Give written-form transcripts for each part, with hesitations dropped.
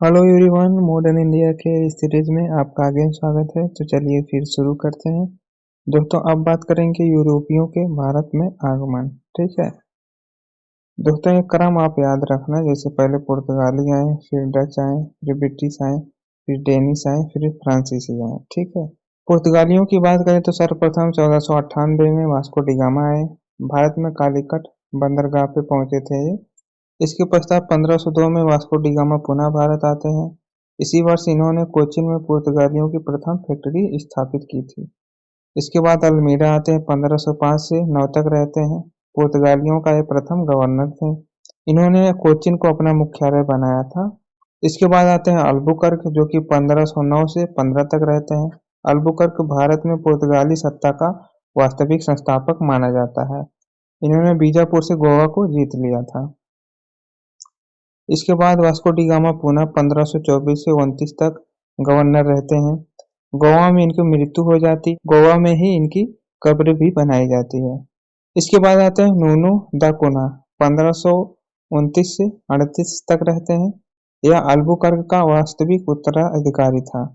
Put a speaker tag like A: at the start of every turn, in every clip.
A: Hello everyone, modern India के इस series में आपका आगे स्वागत है। तो चलिए फिर शुरू करते हैं। दोस्तों, अब बात करेंगे यूरोपियों के भारत में आगमन। ठीक है दोस्तों, एक क्रम आप याद रखना, जैसे पहले पुर्तगाली आए, फिर डच आए, फिर ब्रिटिश आए, फिर डेनिश आए, फिर फ्रांसीसी आए। ठीक है, पुर्तगालियों की बात करें तो सर्वप्रथम 1498 में वास्को डी गामा आए। भारत में कालीकट बंदरगाह पे पहुंचे थे ये। इसके पश्चात 1502 में वास्को डी गामा पुनः भारत आते हैं। इसी वर्ष इन्होंने कोचीन में पुर्तगालियों की प्रथम फैक्ट्री स्थापित की थी। इसके बाद अल्मीरा आते हैं, 1505 से 9 तक रहते हैं। पुर्तगालियों का ये प्रथम गवर्नर थे। इन्होंने कोचीन को अपना मुख्यालय बनाया था। इसके बाद आते हैं अल्बुकर्क, जो कि 1509 से 15 तक रहते हैं। अल्बुकर्क भारत में पुर्तगाली सत्ता का वास्तविक संस्थापक माना जाता है। इन्होंने बीजापुर से गोवा को जीत लिया था। इसके बाद वास्को डी गामा पुनः 1524 से 29 तक गवर्नर रहते हैं। गोवा में इनकी मृत्यु हो जाती, गोवा में ही इनकी कब्र भी बनाई जाती है। इसके बाद आते हैं नूनू दा कुना, 1529 से 38 तक रहते हैं। यह अल्बुकर्क का वास्तविक उत्तराधिकारी था।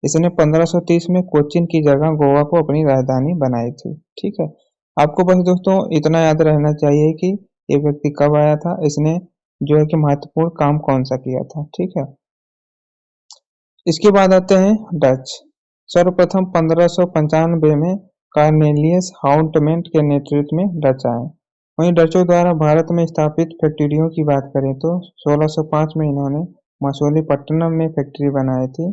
A: इसने 1530 में कोचीन की जगह गोवा को अपनी राजधानी बनाई थी। ठीक है, आपको बस दोस्तों इतना याद रहना चाहिए कि ये व्यक्ति कब आया था, इसने जो है कि महत्वपूर्ण काम कौन सा किया था। ठीक है, इसके बाद आते हैं डच। सर्वप्रथम 1595 में कार्नेलियस हाउंटमेंट के नेतृत्व में डच आए। वहीं डचों द्वारा भारत में स्थापित फैक्ट्रियों की बात करें तो 1605 में इन्होंने मसूलीपट्टनम में फैक्ट्री बनाई थी।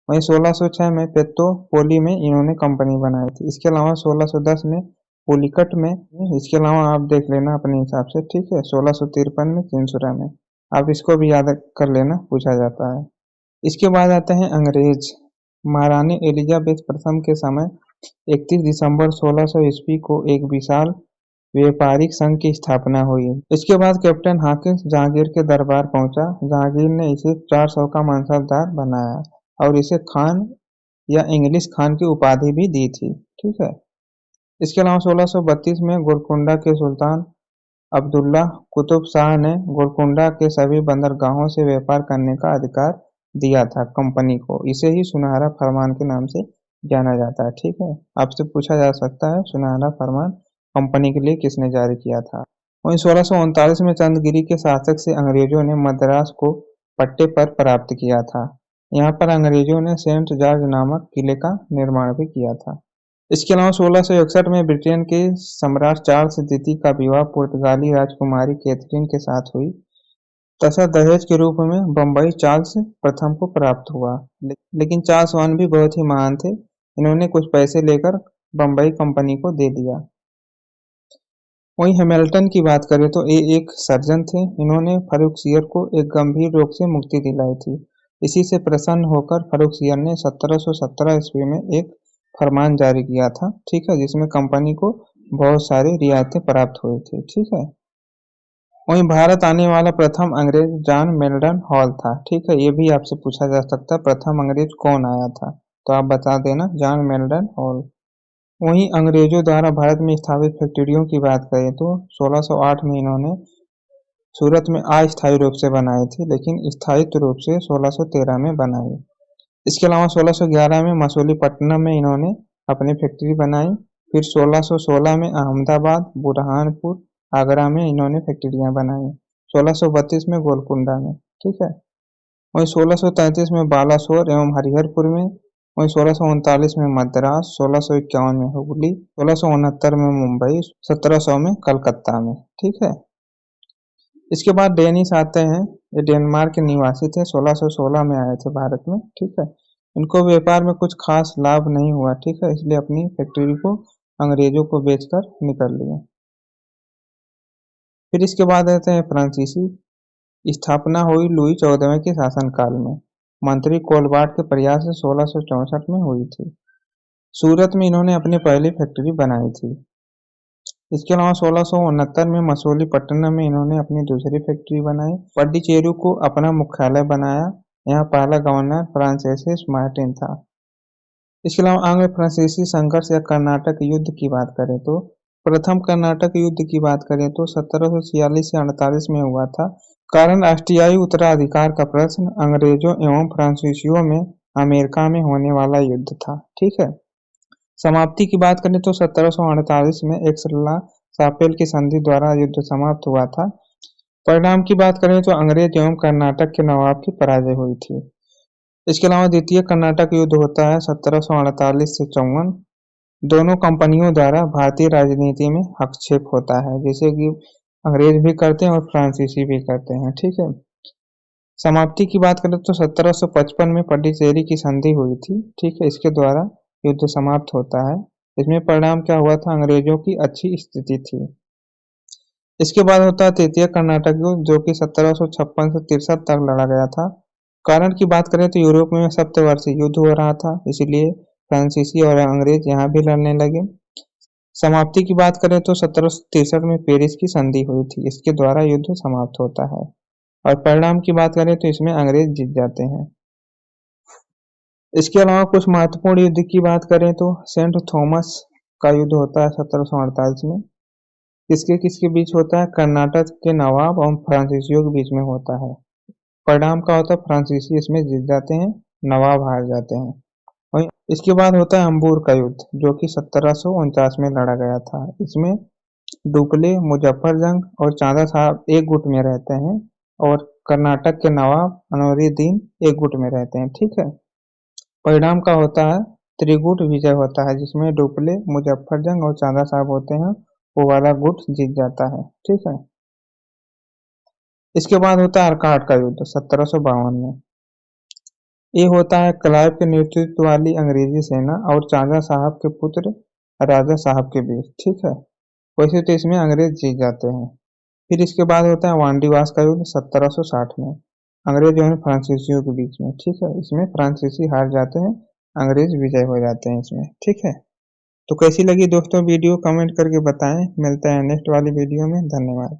A: वहीं 1606 में पेत्तोपोली में इन्होंने कंपनी बनाई थी। इसके अलावा 1610 में पुलिकट में, इसके अलावा आप देख लेना अपने हिसाब से। ठीक है, 1653 में चिंसुरा में, आप इसको भी याद कर लेना, पूछा जाता है। इसके बाद आते हैं अंग्रेज। महारानी एलिजाबेथ प्रथम के समय 31 दिसंबर 1600 ईस्वी को एक विशाल व्यापारिक संघ की स्थापना हुई। इसके बाद कैप्टन हाकिंस जहांगीर के दरबार पहुंचा। जहांगीर ने इसे 400 का मानसबदार बनाया और इसे खान या इंग्लिश खान की उपाधि भी दी थी। ठीक है, इसके अलावा 1632 में गोलकुंडा के सुल्तान अब्दुल्ला कुतुब शाह ने गोलकुंडा के सभी बंदरगाहों से व्यापार करने का अधिकार दिया था कंपनी को। इसे ही सुनहरा फरमान के नाम से जाना जाता है। ठीक है, आपसे पूछा जा सकता है सुनहरा फरमान कंपनी के लिए किसने जारी किया था। वहीं 1639 में चंद्रगिरी के शासक से अंग्रेजों ने मद्रास को पट्टे पर प्राप्त किया था। यहाँ पर अंग्रेजों ने सेंट जॉर्ज नामक किले का निर्माण भी किया था। इसके अलावा 1661 में ब्रिटेन के सम्राट चार्ल्स द्वितीय का विवाह पुर्तगाली राजकुमारी कैथरीन के साथ हुई तथा दहेज के रूप में बम्बई चार्ल्स प्रथम को प्राप्त हुआ। लेकिन चार्ल्स वन भी बहुत ही महान थे। इन्होंने कुछ पैसे लेकर बम्बई कंपनी को दे दिया। वहीं हैमिल्टन की बात करें तो ये एक सर्जन थे। इन्होंने फर्रुखसियर को एक गंभीर रोग से मुक्ति दिलाई थी। इसी से प्रसन्न होकर फर्रुखसियर ने 1717 ईस्वी में एक फरमान जारी किया था। ठीक है, जिसमें कंपनी को बहुत सारी रियायतें प्राप्त हुई थी। ठीक है, वहीं भारत आने वाला प्रथम अंग्रेज जॉन मेल्डन हॉल था। ठीक है, ये भी आपसे पूछा जा सकता है प्रथम अंग्रेज कौन आया था, तो आप बता देना जॉन मेल्डन हॉल। वहीं अंग्रेजों द्वारा भारत में स्थापित फैक्ट्रियों की बात करें तो 1608 में इन्होंने सूरत में अस्थायी रूप से बनाई थी, लेकिन स्थायित्व रूप से 1613 में बनाई। इसके अलावा 1611 में मसूलीपट्टनम में इन्होंने अपनी फैक्ट्री बनाई। फिर 1616 में अहमदाबाद, बुरहानपुर, आगरा में इन्होंने फैक्ट्रियां बनाई। 1632 में गोलकुंडा में। ठीक है, वहीं 1633 में बालासोर एवं हरिहरपुर में। वहीं 1639 में मद्रास, 1651 में हुगली, 1669 में मुंबई, 1700 में कलकत्ता में। ठीक है, इसके बाद डेनिश आते हैं। ये डेनमार्क के निवासी थे, 1616 में आए थे भारत में। ठीक है, इनको व्यापार में कुछ खास लाभ नहीं हुआ। ठीक है, इसलिए अपनी फैक्ट्री को अंग्रेजों को बेचकर निकल लिए। फिर इसके बाद आते हैं फ्रांसीसी। स्थापना हुई लुई 14वें के शासनकाल में। मंत्री कोलबार्ट के प्रयास से 1664 में हुई थी। सूरत में इन्होंने अपनी पहली फैक्ट्री बनाई थी। इसके अलावा 1669 में मसूलीपट्टनम में इन्होंने अपनी दूसरी फैक्ट्री बनाई। पड्डीचेरी को अपना मुख्यालय बनाया। यहाँ पहला गवर्नर फ्रांसिस मार्टिन था। इसके अलावा आंग्ल फ्रांसीसी संघर्ष या कर्नाटक युद्ध की बात करें तो प्रथम कर्नाटक युद्ध की बात करें तो 1746 से 48 में हुआ था। कारण राष्ट्रीय उत्तराधिकार का प्रश्न अंग्रेजों एवं फ्रांसीसियों में अमेरिका में होने वाला युद्ध था। ठीक है। समाप्ति की बात करें तो 1748 में एक्सला सापेल की संधि द्वारा युद्ध समाप्त हुआ था। परिणाम की बात करें तो अंग्रेज एवं कर्नाटक के नवाब की पराजय हुई थी। इसके अलावा द्वितीय कर्नाटक युद्ध होता है 1748 से 54। दोनों कंपनियों द्वारा भारतीय राजनीति में हस्तक्षेप होता है, जैसे कि अंग्रेज भी करते हैं और फ्रांसीसी भी करते हैं। ठीक है। समाप्ति की बात करें तो 1755 में पडिचेरी की संधि हुई थी। ठीक है। इसके द्वारा युद्ध समाप्त होता है। इसमें परिणाम क्या हुआ था, अंग्रेजों की अच्छी स्थिति थी। इसके बाद होता है तृतीय कर्नाटक युद्ध, जो कि 1756 से 63 तक लड़ा गया था। कारण की बात करें तो यूरोप में सप्तवर्षीय युद्ध हो रहा था, इसलिए फ्रांसीसी और अंग्रेज यहाँ भी लड़ने लगे। समाप्ति की बात करें तो 1763 में पेरिस की संधि हुई थी। इसके द्वारा युद्ध समाप्त होता है। और परिणाम की बात करें तो इसमें अंग्रेज जीत जाते हैं। इसके अलावा कुछ महत्वपूर्ण युद्ध की बात करें तो सेंट थॉमस का युद्ध होता है 1748 में। किसके किसके बीच होता है, कर्नाटक के नवाब और फ्रांसीसियों के बीच में होता है। परिणाम का होता है फ्रांसीसी इसमें जीत जाते हैं, नवाब हार जाते हैं। और इसके बाद होता है अंबूर का युद्ध, जो कि 1749 में लड़ा गया था। इसमें डुप्ले, मुजफ्फरजंग और चांदा साहब एक गुट में रहते हैं और कर्नाटक के नवाब अनवरुद्दीन एक गुट में रहते हैं। ठीक है। परिणाम का होता है त्रिगुट विजय होता है, जिसमें डुप्ले, मुजफ्फरजंग और चांदा साहब होते हैं। वो वाला गुट जीत जाता है। ठीक है। इसके बाद होता है अर्काट का युद्ध 1752 में। ये होता है क्लाइव के नेतृत्व वाली अंग्रेजी सेना और चांदा साहब के पुत्र राजा साहब के बीच। ठीक है। वैसे तो इसमें अंग्रेज जीत जाते हैं। फिर इसके बाद होता है वांडीवास का युद्ध 1760 में, अंग्रेज और फ्रांसीसियों के बीच में। ठीक है। इसमें फ्रांसीसी हार जाते हैं, अंग्रेज विजय हो जाते हैं इसमें। ठीक है। तो कैसी लगी दोस्तों वीडियो, कमेंट करके बताएं। मिलता है नेक्स्ट वाली वीडियो में। धन्यवाद।